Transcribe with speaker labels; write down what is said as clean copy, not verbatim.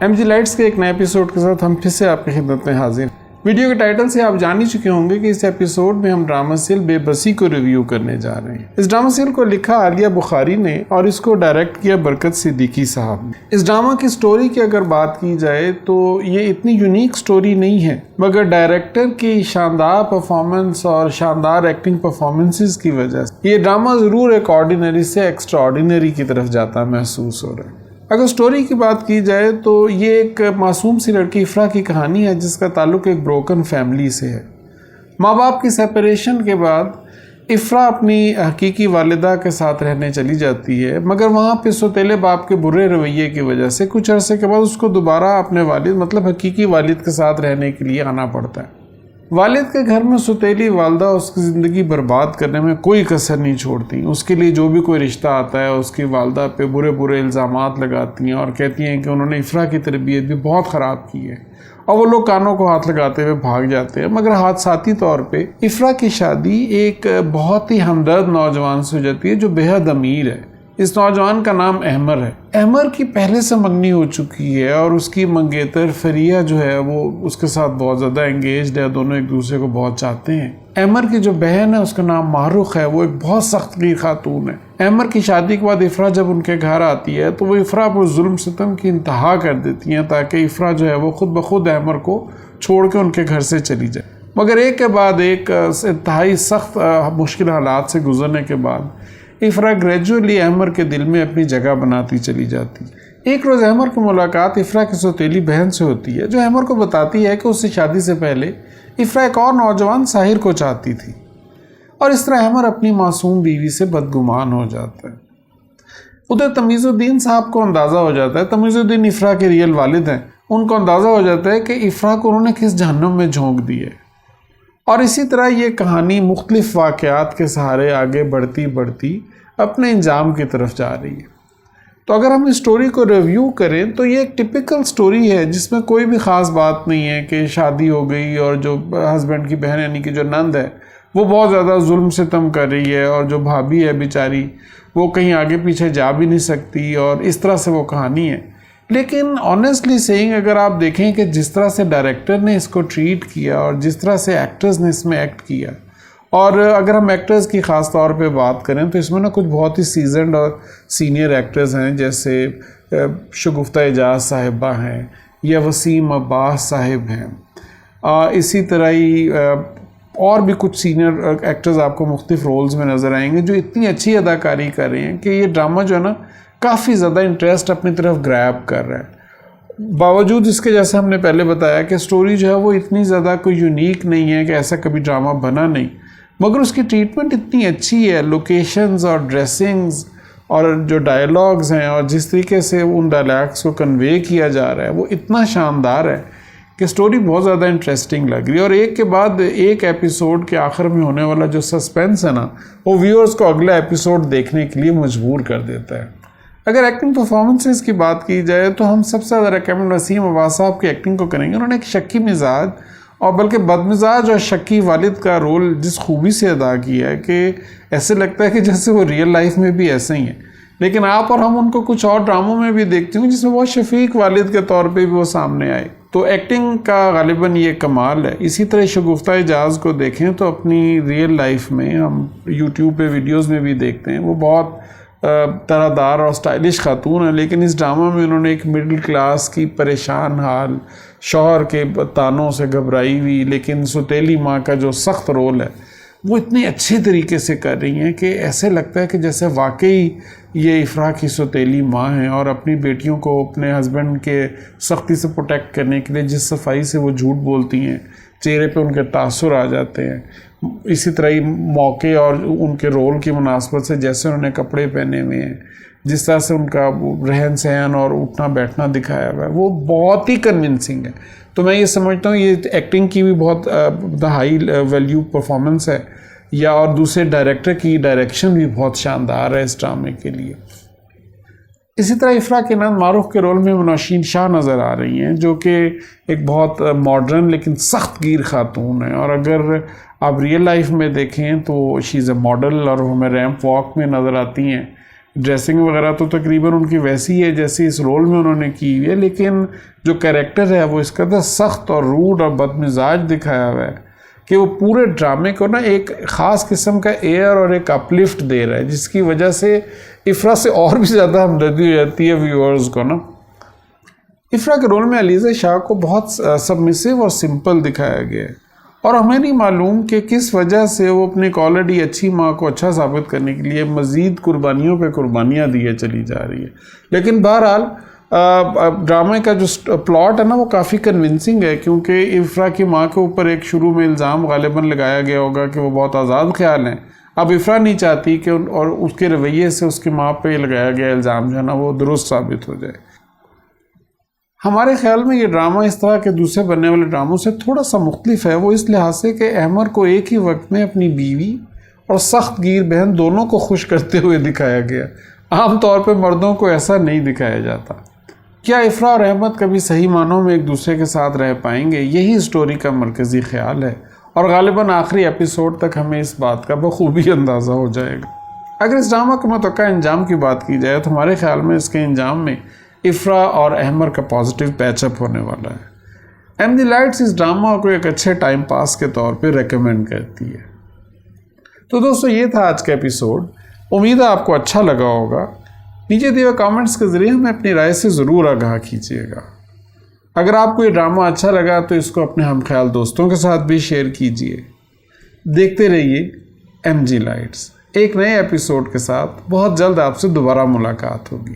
Speaker 1: M G lights کے ایک نئے ایپیسوڈ کے ساتھ ہم پھر سے آپ کی خدمت میں حاضر ہیں۔ ویڈیو کے ٹائٹل سے آپ جان ہی چکے ہوں گے کہ اس ایپیسوڈ میں ہم ڈرامہ سیریل بے بسی کو ریویو کرنے جا رہے ہیں۔ اس ڈرامہ سیریل کو لکھا عالیہ بخاری نے اور اس کو ڈائریکٹ کیا برکت صدیقی صاحب نے۔ اس ڈرامہ کی سٹوری کی اگر بات کی جائے تو یہ اتنی یونیک سٹوری نہیں ہے، مگر ڈائریکٹر کی شاندار پرفارمنس اور شاندار ایکٹنگ پرفارمنسز کی وجہ سے یہ ڈرامہ ضرور ایک آرڈینری سے ایکسٹرا آرڈینری کی طرف جاتا محسوس ہو رہا ہے۔ اگر سٹوری کی بات کی جائے تو یہ ایک معصوم سی لڑکی افرا کی کہانی ہے جس کا تعلق ایک بروکن فیملی سے ہے۔ ماں باپ کی سیپریشن کے بعد افرا اپنی حقیقی والدہ کے ساتھ رہنے چلی جاتی ہے، مگر وہاں پہ سوتیلے باپ کے برے رویے کی وجہ سے کچھ عرصے کے بعد اس کو دوبارہ اپنے والد مطلب حقیقی والد کے ساتھ رہنے کے لیے آنا پڑتا ہے۔ والد کے گھر میں سوتیلی والدہ اس کی زندگی برباد کرنے میں کوئی کسر نہیں چھوڑتی۔ اس کے لیے جو بھی کوئی رشتہ آتا ہے اس کی والدہ پہ برے برے الزامات لگاتی ہیں اور کہتی ہیں کہ انہوں نے افرا کی تربیت بھی بہت خراب کی ہے، اور وہ لوگ کانوں کو ہاتھ لگاتے ہوئے بھاگ جاتے ہیں۔ مگر حادثاتی طور پہ افرا کی شادی ایک بہت ہی ہمدرد نوجوان سے ہو جاتی ہے جو بے حد امیر ہے۔ اس نوجوان کا نام احمر ہے۔ احمر کی پہلے سے منگنی ہو چکی ہے اور اس کی منگیتر فریہ جو ہے وہ اس کے ساتھ بہت زیادہ انگیجڈ ہے، دونوں ایک دوسرے کو بہت چاہتے ہیں۔ احمر کی جو بہن ہے اس کا نام معروخ ہے، وہ ایک بہت سخت گیر خاتون ہے۔ احمر کی شادی کے بعد افرا جب ان کے گھر آتی ہے تو وہ افرا پر ظلم ستم کی انتہا کر دیتی ہیں تاکہ افرا جو ہے وہ خود بخود احمر کو چھوڑ کے ان کے گھر سے چلی جائے۔ مگر ایک کے بعد ایک انتہائی سخت مشکل حالات سے گزرنے کے بعد افرا گریجولی احمر کے دل میں اپنی جگہ بناتی چلی جاتی۔ ایک روز احمر کی ملاقات افرا کی سوتیلی بہن سے ہوتی ہے جو احمر کو بتاتی ہے کہ اس سے شادی سے پہلے افرا ایک اور نوجوان ساحر کو چاہتی تھی، اور اس طرح احمر اپنی معصوم بیوی سے بدگمان ہو جاتا ہے۔ ادھر تمیز الدین صاحب کو اندازہ ہو جاتا ہے، تمیز الدین افرا کے ریئل والد ہیں، ان کو اندازہ ہو جاتا ہے کہ افرا کو انہوں نے کس جہنم میں جھونک دی ہے، اور اسی طرح یہ کہانی مختلف واقعات کے سہارے آگے بڑھتی بڑھتی اپنے انجام کی طرف جا رہی ہے۔ تو اگر ہم اس سٹوری کو ریویو کریں تو یہ ایک ٹپیکل سٹوری ہے جس میں کوئی بھی خاص بات نہیں ہے کہ شادی ہو گئی اور جو ہسبینڈ کی بہن یعنی کہ جو نند ہے وہ بہت زیادہ ظلم ستم کر رہی ہے، اور جو بھابھی ہے بیچاری وہ کہیں آگے پیچھے جا بھی نہیں سکتی، اور اس طرح سے وہ کہانی ہے۔ لیکن آنیسٹلی سیئنگ اگر آپ دیکھیں کہ جس طرح سے ڈائریکٹر نے اس کو ٹریٹ کیا اور جس طرح سے ایکٹرز نے اس میں ایکٹ کیا، اور اگر ہم ایکٹرز کی خاص طور پہ بات کریں تو اس میں نا کچھ بہت ہی سیزنڈ اور سینئر ایکٹرز ہیں، جیسے شگفتہ اعجاز صاحبہ ہیں یا وسیم عباس صاحب ہیں، اسی طرح ہی اور بھی کچھ سینئر ایکٹرز آپ کو مختلف رولز میں نظر آئیں گے جو اتنی اچھی اداکاری کر رہے ہیں کہ یہ ڈرامہ جو ہے نا کافی زیادہ انٹرسٹ اپنی طرف گریب کر رہا ہے۔ باوجود اس کے جیسے ہم نے پہلے بتایا کہ سٹوری جو ہے وہ اتنی زیادہ کوئی یونیک نہیں ہے کہ ایسا کبھی ڈرامہ بنا نہیں، مگر اس کی ٹریٹمنٹ اتنی اچھی ہے، لوکیشنز اور ڈریسنگز اور جو ڈائلاگز ہیں اور جس طریقے سے ان ڈائلاگز کو کنوے کیا جا رہا ہے وہ اتنا شاندار ہے کہ سٹوری بہت زیادہ انٹرسٹنگ لگ رہی ہے، اور ایک کے بعد ایک ایپیسوڈ کے آخر میں ہونے والا جو سسپینس ہے نا وہ ویورز کو اگلا ایپیسوڈ دیکھنے کے لیے مجبور کر دیتا ہے۔ اگر ایکٹنگ پرفارمنسز کی بات کی جائے تو ہم سب سے زیادہ ریکمینڈ وسیم عباس صاحب کی ایکٹنگ کو کریں گے۔ انہوں نے ایک شکی مزاج اور بلکہ بدمزاج اور شکی والد کا رول جس خوبی سے ادا کیا ہے کہ ایسے لگتا ہے کہ جیسے وہ ریئل لائف میں بھی ایسے ہی ہیں، لیکن آپ اور ہم ان کو کچھ اور ڈراموں میں بھی دیکھتے ہیں جس میں بہت شفیق والد کے طور پہ بھی وہ سامنے آئے، تو ایکٹنگ کا غالباً یہ کمال ہے۔ اسی طرح شگفتہ اعجاز کو دیکھیں تو اپنی ریئل لائف میں ہم یوٹیوب پہ ویڈیوز میں بھی دیکھتے ہیں، وہ بہت طرح دار اور سٹائلش خاتون ہے، لیکن اس ڈرامہ میں انہوں نے ایک مڈل کلاس کی پریشان حال شوہر کے تانوں سے گھبرائی ہوئی لیکن سوتیلی ماں کا جو سخت رول ہے وہ اتنے اچھے طریقے سے کر رہی ہیں کہ ایسے لگتا ہے کہ جیسے واقعی یہ افرا کی سوتیلی ماں ہیں، اور اپنی بیٹیوں کو اپنے ہسبینڈ کے سختی سے پروٹیکٹ کرنے کے لیے جس صفائی سے وہ جھوٹ بولتی ہیں چہرے پہ ان کے تاثر آ جاتے ہیں۔ اسی طرح ہی موقع اور ان کے رول کی مناسبت سے جیسے انہوں نے کپڑے پہنے ہوئے ہیں، جس طرح سے ان کا رہن سہن اور اٹھنا بیٹھنا دکھایا ہوا ہے وہ بہت ہی کنونسنگ ہے۔ تو میں یہ سمجھتا ہوں یہ ایکٹنگ کی بھی بہت ہائی ویلیو پرفارمنس ہے، یا اور دوسرے ڈائریکٹر کی ڈائریکشن بھی بہت شاندار ہے اس ڈرامے کے لیے۔ اسی طرح افرا کے نام معروف کے رول میں منوشین شاہ نظر آ رہی ہیں جو کہ ایک بہت ماڈرن لیکن سخت گیر خاتون ہے، اور اگر آپ ریئل لائف میں دیکھیں تو شی از اے ماڈل اور وہ ہمیں ریمپ واک میں نظر آتی ہیں، ڈریسنگ وغیرہ تو تقریباً ان کی ویسی ہے جیسی اس رول میں انہوں نے کی ہوئی ہے، لیکن جو کیریکٹر ہے وہ اس قدر سخت اور روڈ اور بدمزاج دکھایا ہوا ہے کہ وہ پورے ڈرامے کو نا ایک خاص قسم کا ایئر اور ایک اپلفٹ دے رہا ہے، جس کی وجہ سے افرا سے اور بھی زیادہ ہمدردی ہو جاتی ہے ویورز کو نا۔ افرا کے رول میں علیزہ شاہ کو بہت سبمسیو اور سمپل دکھایا گیا ہے، اور ہمیں نہیں معلوم کہ کس وجہ سے وہ اپنے آلریڈی اچھی ماں کو اچھا ثابت کرنے کے لیے مزید قربانیوں پہ قربانیاں دیے چلی جا رہی ہے۔ لیکن بہرحال ڈرامے کا جو پلاٹ ہے نا وہ کافی کنونسنگ ہے، کیونکہ افرا کی ماں کے اوپر ایک شروع میں الزام غالباً لگایا گیا ہوگا کہ وہ بہت آزاد خیال ہیں۔ اب افرا نہیں چاہتی کہ اور اس کے رویے سے اس کی ماں پہ لگایا گیا الزام جو ہے نا وہ درست ثابت ہو جائے۔ ہمارے خیال میں یہ ڈرامہ اس طرح کے دوسرے بننے والے ڈراموں سے تھوڑا سا مختلف ہے، وہ اس لحاظ سے کہ احمر کو ایک ہی وقت میں اپنی بیوی اور سخت گیر بہن دونوں کو خوش کرتے ہوئے دکھایا گیا۔ عام طور پہ مردوں کو ایسا نہیں دکھایا جاتا۔ کیا افرا اور احمد کبھی صحیح معنوں میں ایک دوسرے کے ساتھ رہ پائیں گے؟ یہی اسٹوری کا مرکزی خیال ہے، اور غالباً آخری ایپیسوڈ تک ہمیں اس بات کا بخوبی اندازہ ہو جائے گا۔ اگر اس ڈرامہ کے متوقع انجام کی بات کی جائے تو ہمارے خیال میں اس کے انجام میں افرا اور احمر کا پازیٹیو پیچ اپ ہونے والا ہے۔ ایم دی لائٹس اس ڈرامہ کو ایک اچھے ٹائم پاس کے طور پہ ریکمینڈ کرتی ہے۔ تو دوستو یہ تھا آج کا ایپیسوڈ، امید ہے آپ کو اچھا لگا ہوگا۔ نیچے دیے ہوئے کامنٹس کے ذریعے ہمیں اپنی رائے سے ضرور آگاہ کیجیے گا۔ اگر آپ کو یہ ڈرامہ اچھا لگا تو اس کو اپنے ہم خیال دوستوں کے ساتھ بھی شیئر کیجیے۔ دیکھتے رہیے ایم جی لائٹس۔ ایک نئے ایپیسوڈ کے ساتھ بہت جلد آپ سے دوبارہ ملاقات ہوگی۔